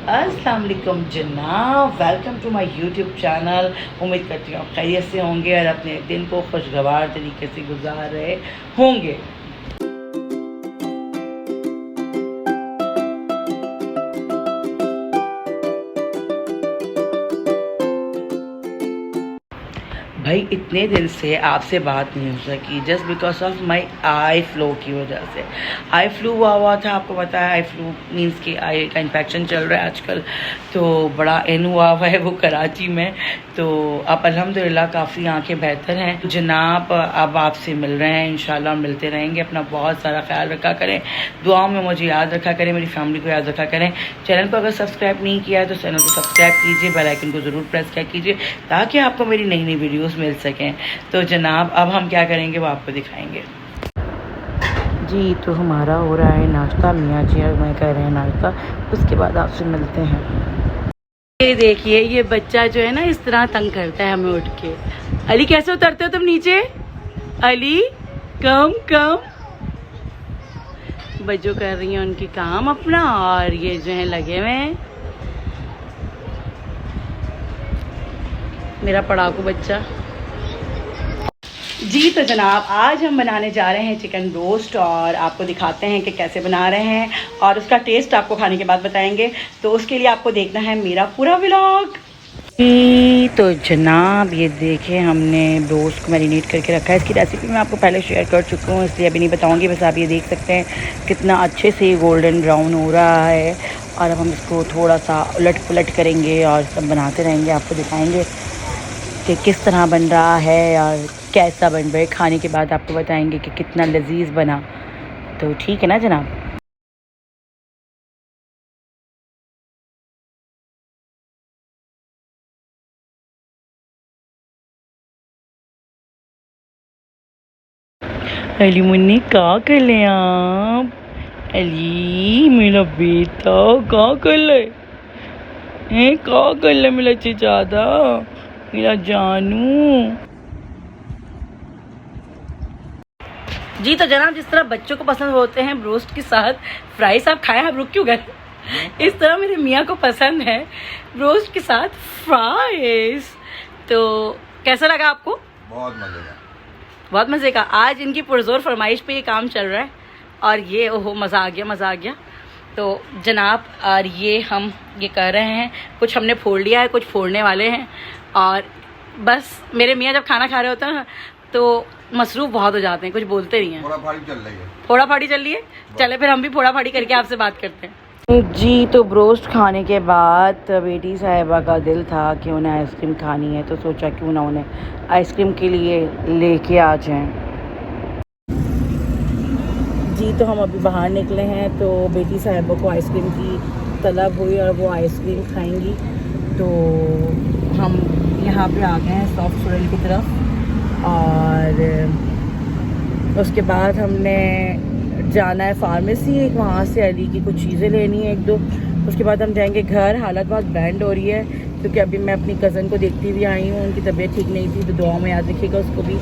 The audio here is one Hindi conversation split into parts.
अस्सलाम वालेकुम जनाब, welcome to my YouTube channel. उम्मीद करती हूँ आप खैरियत से होंगे और अपने दिन को खुशगवार तरीके से गुजार रहे होंगे। भाई इतने दिन से आपसे बात नहीं हो सकी just because of my eye flu की वजह से। आई फ्लू हुआ था, आपको पता है आई फ्लू मीन्स कि आई का इन्फेक्शन चल रहा है आजकल, तो बड़ा इन हुआ है वो कराची में। तो अब अल्हम्दुलिल्लाह काफ़ी आंखें बेहतर हैं। जनाब अब आपसे मिल रहे हैं, इंशाल्लाह मिलते रहेंगे। अपना बहुत सारा ख्याल रखा करें, दुआओं में मुझे याद रखा करें, मेरी फैमिली को याद रखा करें। चैनल को अगर सब्सक्राइब नहीं किया है तो चैनल को सब्सक्राइब कीजिए, बेल आइकन को ज़रूर प्रेस किया कीजिए ताकि आपको मेरी नई नई वीडियोस मिल सकें। तो जनाब अब हम क्या करेंगे वो आपको दिखाएंगे। जी तो हमारा हो रहा है नाश्ता, मियाँ जी और मैं कर रहे हैं नाश्ता, उसके बाद आपसे मिलते हैं। ये देखिए ये बच्चा जो है ना इस तरह तंग करता है हमें उठ के। अली कैसे उतरते हो तुम नीचे? अली कम कम। बच्चों कर रही हैं उनकी काम अपना और ये जो है लगे हुए हैं मेरा पड़ाकू बच्चा। जी तो जनाब आज हम बनाने जा रहे हैं चिकन रोस्ट और आपको दिखाते हैं कि कैसे बना रहे हैं और उसका टेस्ट आपको खाने के बाद बताएंगे। तो उसके लिए आपको देखना है मेरा पूरा व्लॉग। तो जनाब ये देखें हमने रोस्ट को मैरिनेट करके रखा है। इसकी रेसिपी मैं आपको पहले शेयर कर चुकी हूँ इसलिए अभी नहीं बताऊँगी, बस आप ये देख सकते हैं कितना अच्छे से गोल्डन ब्राउन हो रहा है। और अब हम इसको थोड़ा सा उलट पुलट करेंगे और सब बनाते रहेंगे, आपको दिखाएंगे कि किस तरह बन रहा है और कैसा बन रहा है। खाने के बाद आपको बताएंगे कि कितना लजीज बना। तो ठीक है ना जनाब। अली मुन्नी का कर ले आप? अली मेरा बेटा का कर ले हैं, का कर ले मेरा चचादा, मेरा जानू। जी तो जनाब जिस तरह बच्चों को पसंद होते हैं ब्रोस्ट के साथ फ्राइज, आप खाएं, आप रुक क्यों गए? इस तरह मेरे मियाँ को पसंद है ब्रोस्ट के साथ फ्राइज। तो कैसा लगा आपको? बहुत मजे का, बहुत मज़े का। आज इनकी पुरजोर फरमाइश पे ये काम चल रहा है और ये ओहो मज़ा आ गया, मज़ा आ गया। तो जनाब और ये हम ये कर रहे हैं, कुछ हमने फोड़ लिया है, कुछ फोड़ने वाले हैं। और बस मेरे मियाँ जब खाना खा रहे होते हैं ना तो मसरूफ़ बहुत हो जाते हैं, कुछ बोलते नहीं हैं। फोड़ा फाड़ी चल रही है। फोड़ा फाड़ी चल रही है, चले फिर हम भी फोड़ा फाड़ी करके आपसे बात करते हैं। जी तो ब्रोस्ट खाने के बाद बेटी साहिबा का दिल था कि उन्हें आइसक्रीम खानी है, तो सोचा क्यों ना उन्हें आइसक्रीम के लिए लेके आ जाएं। जी तो हम अभी बाहर निकले हैं तो बेटी साहिबा को आइसक्रीम की तलब हुई और वो आइसक्रीम खाएंगी। तो हम यहाँ पे आ गए हैं सॉफ्ट सोरेल की तरफ और उसके बाद हमने जाना है फार्मेसी, वहाँ से अली की कुछ चीज़ें लेनी है एक दो। उसके बाद हम जाएंगे घर। हालत बहुत बैंड हो रही है क्योंकि अभी मैं अपनी कज़न को देखती हुई आई हूँ, उनकी तबीयत ठीक नहीं थी, तो दुआ में याद रखिएगा उसको भी।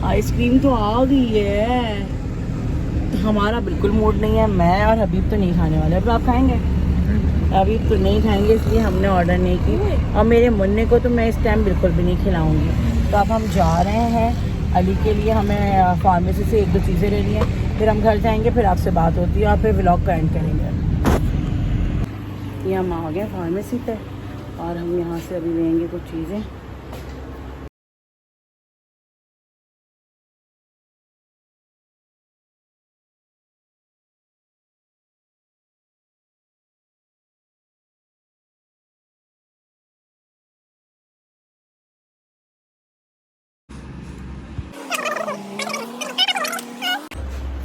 आइसक्रीम तो आ गई है, हमारा बिल्कुल मूड नहीं है। मैं और हबीब तो नहीं खाने वाले। अब आप खाएंगे? हबीब तो नहीं खाएंगे इसलिए हमने ऑर्डर नहीं की, और मेरे मुन्ने को तो मैं इस टाइम बिल्कुल भी नहीं खिलाऊँगी। तो अब हम जा रहे हैं अली के लिए, हमें फार्मेसी से एक दो चीज़ें लेनी है, फिर हम घर जाएंगे, फिर आपसे बात होती है और फिर व्लॉग का एंड करेंगे। ये हम आ गए फार्मेसी पे और हम यहाँ से अभी लेंगे कुछ चीज़ें।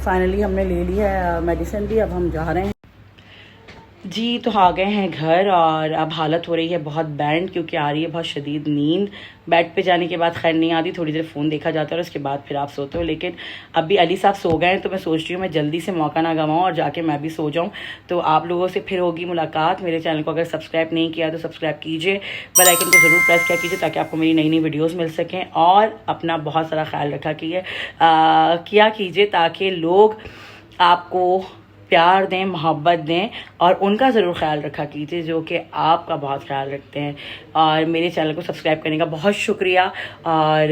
फाइनली हमने ले लिया है मेडिसिन भी, अब हम जा रहे हैं। जी तो आ गए हैं घर और अब हालत हो रही है बहुत बैंड क्योंकि आ रही है बहुत शदीद नींद। बेड पे जाने के बाद खैर नहीं आती, थोड़ी देर फ़ोन देखा जाता है और उसके बाद फिर आप सोते हो। लेकिन अभी अली साहब सो गए हैं तो मैं सोच रही हूँ मैं जल्दी से मौका ना गंवाऊँ और जाके मैं भी सो जाऊँ। तो आप लोगों से फिर होगी मुलाकात। मेरे चैनल को अगर सब्सक्राइब नहीं किया तो सब्सक्राइब कीजिए, बेल आइकन को ज़रूर प्रेस किया कीजिए ताकि आपको मेरी नई नई वीडियोज़ मिल सकें। और अपना बहुत सारा ख्याल रखा किया कीजिए ताकि लोग आपको प्यार दें, मोहब्बत दें और उनका ज़रूर ख्याल रखा कीजिए जो कि आपका बहुत ख्याल रखते हैं। और मेरे चैनल को सब्सक्राइब करने का बहुत शुक्रिया, और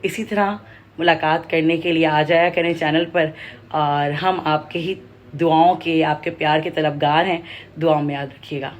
इसी तरह मुलाकात करने के लिए आ जाया करें चैनल पर, और हम आपके ही दुआओं के, आपके प्यार के तलबगार हैं। दुआओं में याद रखिएगा।